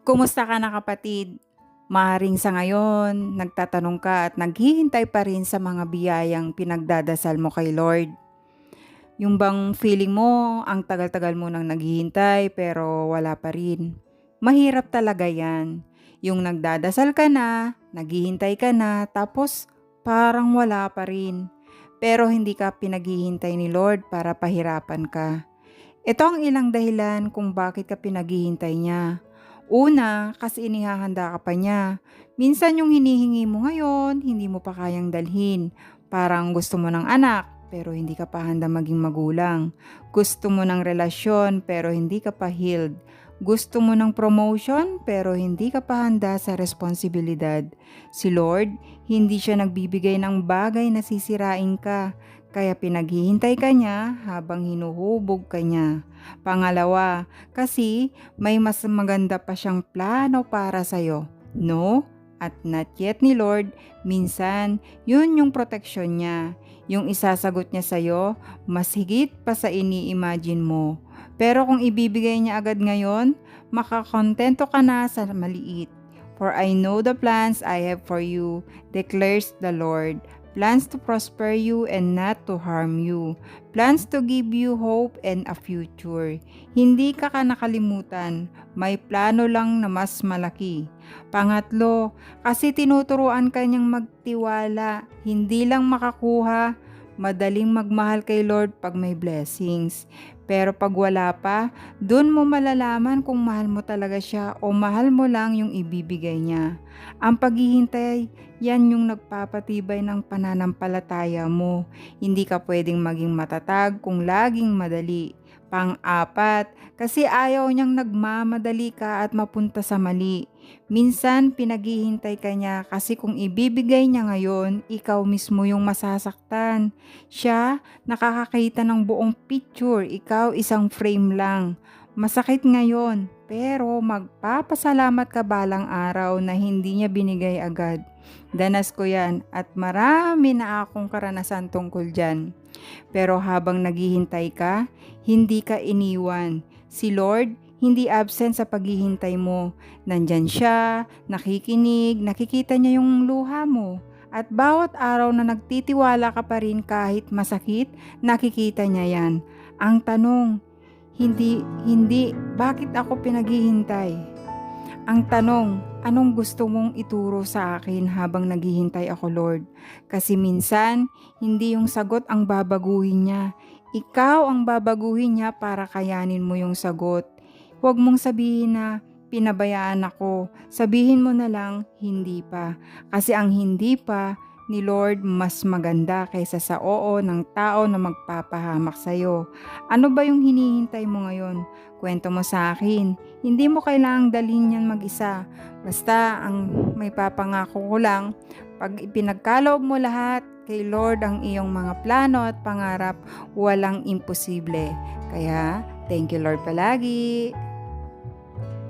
Kumusta ka na kapatid? Maaaring sa ngayon, nagtatanong ka at naghihintay pa rin sa mga biyayang pinagdadasal mo kay Lord. Yung bang feeling mo, ang tagal-tagal mo nang naghihintay pero wala pa rin. Mahirap talaga yan. Yung nagdadasal ka na, naghihintay ka na, tapos parang wala pa rin. Pero hindi ka pinaghihintay ni Lord para pahirapan ka. Ito ang ilang dahilan kung bakit ka pinaghihintay niya. Una, kasi inihahanda ka pa niya. Minsan yung hinihingi mo ngayon, hindi mo pa kayang dalhin. Parang gusto mo ng anak, pero hindi ka pa handa maging magulang. Gusto mo ng relasyon, pero hindi ka pa healed. Gusto mo ng promotion, pero hindi ka pa handa sa responsibilidad. Si Lord, hindi siya nagbibigay ng bagay na sisirain ka. Kaya pinaghihintay ka niya habang hinuhubog ka niya. Pangalawa, kasi may mas maganda pa siyang plano para sa'yo. No? At not yet ni Lord, minsan yun yung proteksyon niya. Yung isasagot niya sa'yo, mas higit pa sa ini-imagine mo. Pero kung ibibigay niya agad ngayon, makakontento ka na sa maliit. For I know the plans I have for you, declares the Lord. Plans to prosper you and not to harm you. Plans to give you hope and a future. Hindi ka nakalimutan, may plano lang na mas malaki. Pangatlo, kasi tinuturuan ka niyang magtiwala, hindi lang makakuha, madaling magmahal kay Lord pag may blessings. Pero pag wala pa, dun mo malalaman kung mahal mo talaga siya o mahal mo lang yung ibibigay niya. Ang paghihintay, yan yung nagpapatibay ng pananampalataya mo. Hindi ka pwedeng maging matatag kung laging madali. Pang-apat, kasi ayaw niyang nagmamadali ka at mapunta sa mali. Minsan pinaghihintay ka niya kasi kung ibibigay niya ngayon, ikaw mismo yung masasaktan. Siya nakakakita ng buong picture, ikaw isang frame lang. Masakit ngayon, pero magpapasalamat ka balang araw na hindi niya binigay agad. Danas ko yan at marami na akong karanasan tungkol dyan. Pero habang naghihintay ka, hindi ka iniwan. Si Lord, hindi absent sa paghihintay mo. Nandyan siya, nakikinig, nakikita niya yung luha mo. At bawat araw na nagtitiwala ka pa rin kahit masakit, nakikita niya yan. Ang tanong, hindi, bakit ako pinaghihintay? Ang tanong, anong gusto mong ituro sa akin habang naghihintay ako, Lord? Kasi minsan, hindi yung sagot ang babaguhin niya. Ikaw ang babaguhin niya para kayanin mo yung sagot. Huwag mong sabihin na pinabayaan ako. Sabihin mo na lang, hindi pa. Kasi ang hindi pa ni Lord mas maganda kaysa sa oo ng tao na magpapahamak sa'yo. Ano ba yung hinihintay mo ngayon? Kwento mo sa akin. Hindi mo kailangang dalhin yan mag-isa. Basta ang may papangako ko lang, pag ipinagkaloob mo lahat kay Lord ang iyong mga plano at pangarap, walang imposible. Kaya, thank you Lord palagi.